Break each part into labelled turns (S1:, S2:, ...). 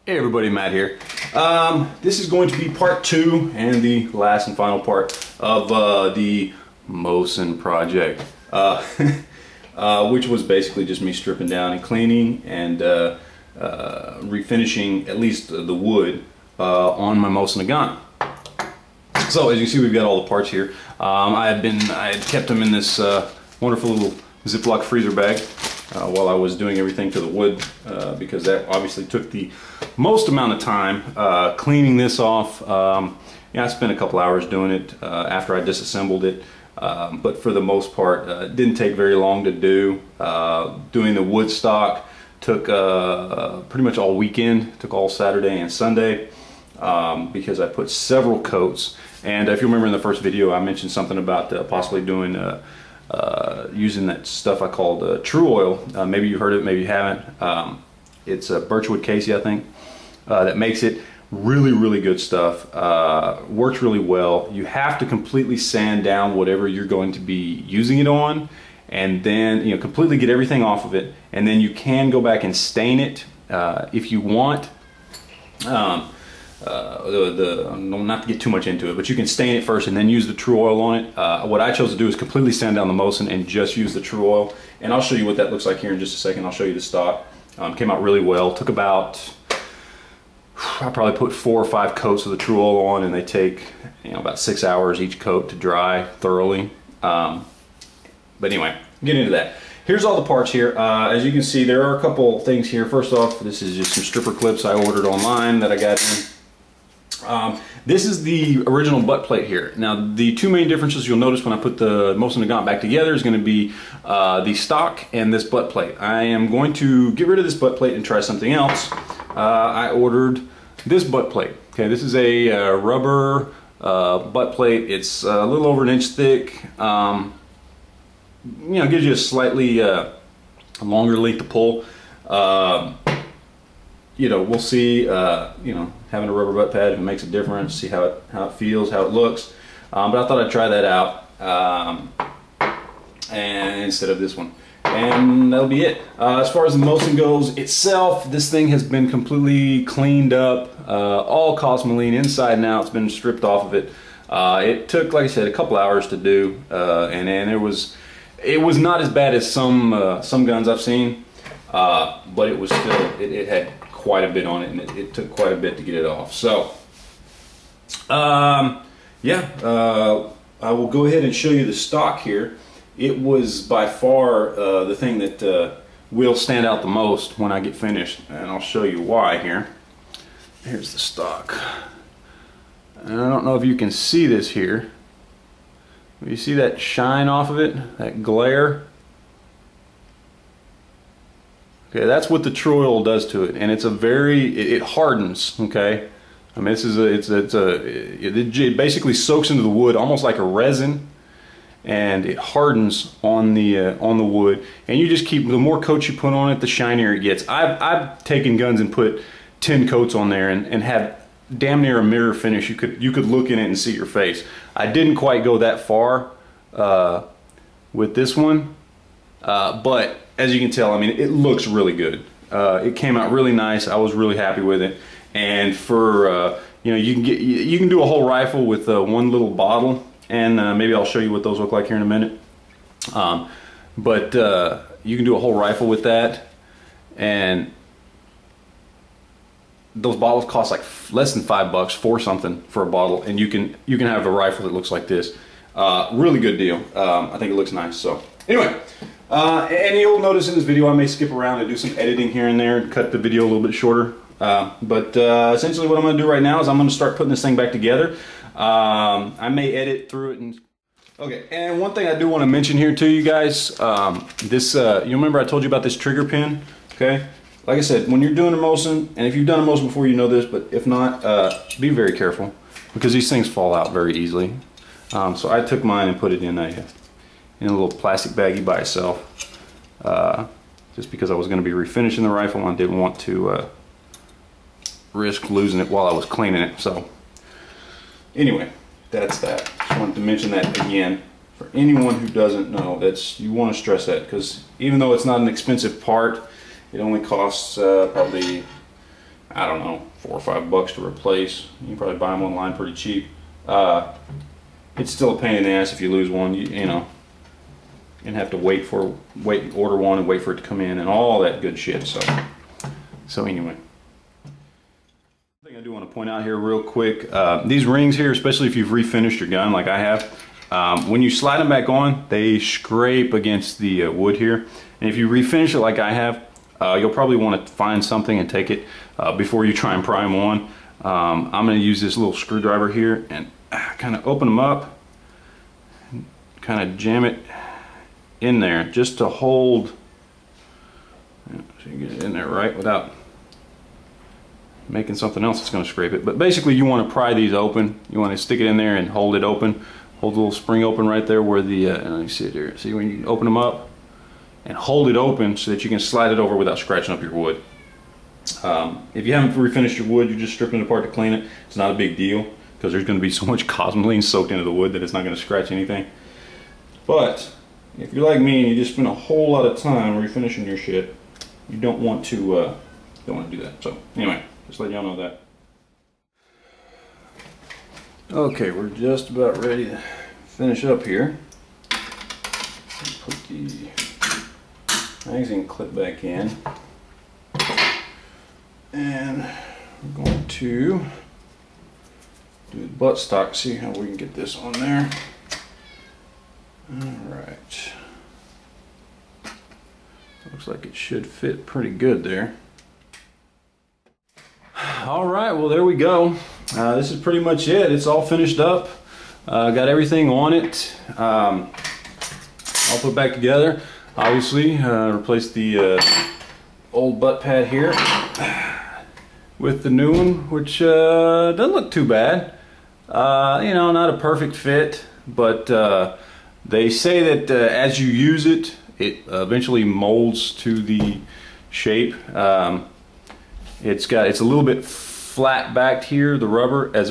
S1: Hey everybody, Matt here. This is going to be part 2 and the last and final part of the Mosin project, which was basically just me stripping down and cleaning and refinishing at least the wood on my Mosin gun. So as you see, we've got all the parts here. I had kept them in this wonderful little Ziploc freezer bag while I was doing everything to the wood, because that obviously took the most amount of time cleaning this off. Yeah, I spent a couple hours doing it after I disassembled it, but for the most part it didn't take very long to do. Doing the wood stock took pretty much all weekend, took all Saturday and Sunday, because I put several coats. And if you remember in the first video, I mentioned something about possibly doing using that stuff I called True Oil. Maybe you heard it, maybe you haven't. It's a Birchwood Casey, I think, that makes it. Really good stuff. Works really well. You have to completely sand down whatever you're going to be using it on, and then completely get everything off of it, and then you can go back and stain it if you want. Not to get too much into it, but you can stain it first and then use the True Oil on it. What I chose to do is completely sand down the Mosin and just use the True Oil, and I'll show you what that looks like here in just a second. I'll show you the stock. Came out really well. Took about, I probably put 4 or 5 coats of the True Oil on, and they take about 6 hours each coat to dry thoroughly. But anyway, get into that. Here's all the parts here. As you can see, there are a couple things here. First off, this is just some stripper clips I ordered online that I got in. This is the original butt plate here. Now, the two main differences you'll notice when I put the Mosin Nagant back together is going to be the stock and this butt plate. I am going to get rid of this butt plate and try something else. I ordered this butt plate. Okay, this is a rubber butt plate. It's a little over 1 inch thick. Gives you a slightly longer length to pull. We'll see. Having a rubber butt pad, if it makes a difference. See how it feels, how it looks. But I thought I'd try that out, and instead of this one, and that'll be it. As far as the Mosin goes itself, this thing has been completely cleaned up, all cosmoline inside and out. It's been stripped off of it. It took, like I said, a couple hours to do, and it was not as bad as some guns I've seen, but it was still, it had quite a bit on it, and it took quite a bit to get it off. So yeah, I will go ahead and show you the stock here. It was by far the thing that will stand out the most when I get finished, and I'll show you why here. Here's the stock, and I don't know if you can see this here. You see that shine off of it, that glare? Okay, that's what the True Oil does to it, and it's a it hardens. Okay, I mean, this is it basically soaks into the wood almost like a resin, and it hardens on the wood. And you just keep, the more coats you put on it, the shinier it gets. I've taken guns and put 10 coats on there and had damn near a mirror finish. You could look in it and see your face. I didn't quite go that far with this one, but as you can tell, I mean, it looks really good. It came out really nice. I was really happy with it. And for you can do a whole rifle with one little bottle, and maybe I'll show you what those look like here in a minute. But you can do a whole rifle with that, and those bottles cost like less than $5 for something for a bottle, and you can have a rifle that looks like this. Really good deal. I think it looks nice. So anyway, and you'll notice in this video I may skip around and do some editing here and there and cut the video a little bit shorter. But essentially what I'm going to do right now is I'm going to start putting this thing back together. I may edit through it and. Okay, and one thing I do want to mention here to you guys, you remember I told you about this trigger pin? Okay, like I said, when you're doing a Mosin, and if you've done a Mosin before, you know this, but if not, be very careful, because these things fall out very easily. So I took mine and put it in a little plastic baggie by itself, just because I was going to be refinishing the rifle and I didn't want to risk losing it while I was cleaning it. So anyway, that's that. Just wanted to mention that again for anyone who doesn't know. You want to stress that, because even though it's not an expensive part, it only costs probably I don't know, $4 or $5 to replace. You can probably buy them online pretty cheap. It's still a pain in the ass if you lose one. You know, and have to order one and wait for it to come in and all that good shit. So anyway, thing I do want to point out here real quick, these rings here, especially if you've refinished your gun like I have, when you slide them back on, they scrape against the wood here. And if you refinish it like I have, you'll probably want to find something and take it before you try and pry them on. I'm going to use this little screwdriver here and kind of open them up, kind of jam it in there just to hold, so you get it in there right without making something else that's going to scrape it. But basically you want to pry these open. You want to stick it in there and hold it open. Hold the little spring open right there where the, let me see it here. See when you open them up and hold it open so that you can slide it over without scratching up your wood. If you haven't refinished your wood, you're just stripping it apart to clean it. It's not a big deal because there's going to be so much cosmoline soaked into the wood that it's not going to scratch anything. But if you're like me and you just spend a whole lot of time refinishing your shit, you don't want to do that. So anyway, just let y'all know that. Okay, we're just about ready to finish up here. Put the magazine clip back in, and we're going to do the buttstock, see how we can get this on there. Alright, looks like it should fit pretty good there. Alright, well there we go. This is pretty much it. It's all finished up. Got everything on it. I'll put it back together. Obviously, replace the old butt pad here with the new one, which doesn't look too bad. You know, not a perfect fit, but they say that as you use it, it eventually molds to the shape. It's a little bit flat backed here, the rubber, and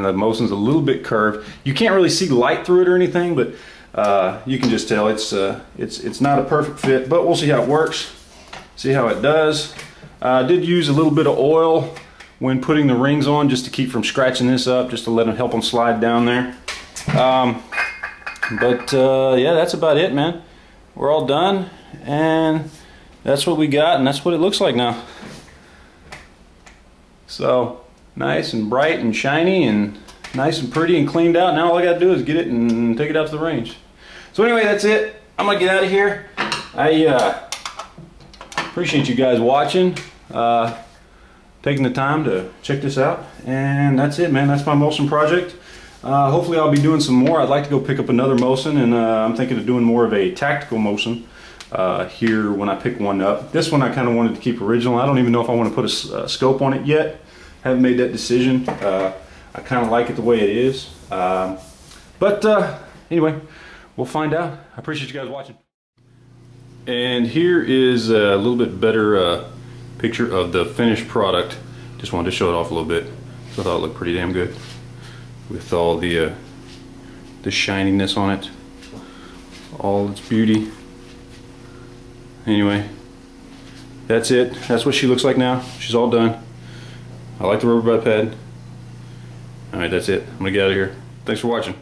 S1: the Mosin's a little bit curved. You can't really see light through it or anything, but you can just tell it's not a perfect fit. But we'll see how it works, see how it does. I did use a little bit of oil when putting the rings on, just to keep from scratching this up, just to help them slide down there. Yeah, that's about it, man. We're all done, and that's what we got, and that's what it looks like now. So nice and bright and shiny and nice and pretty and cleaned out. Now all I gotta do is get it and take it out to the range. So anyway, that's it. I'm gonna get out of here. I appreciate you guys watching, taking the time to check this out, and that's it, man. That's my Mosin project. Hopefully I'll be doing some more. I'd like to go pick up another Mosin, and I'm thinking of doing more of a tactical Mosin here when I pick one up. This one I kind of wanted to keep original. I don't even know if I want to put a scope on it yet. Haven't made that decision. I kind of like it the way it is. Anyway, we'll find out. I appreciate you guys watching. And here is a little bit better picture of the finished product. Just wanted to show it off a little bit. So I thought it looked pretty damn good with all the shininess on it, all its beauty. Anyway, that's it. That's what she looks like now. She's all done. I like the rubber butt pad. Alright, that's it. I'm gonna get out of here. Thanks for watching.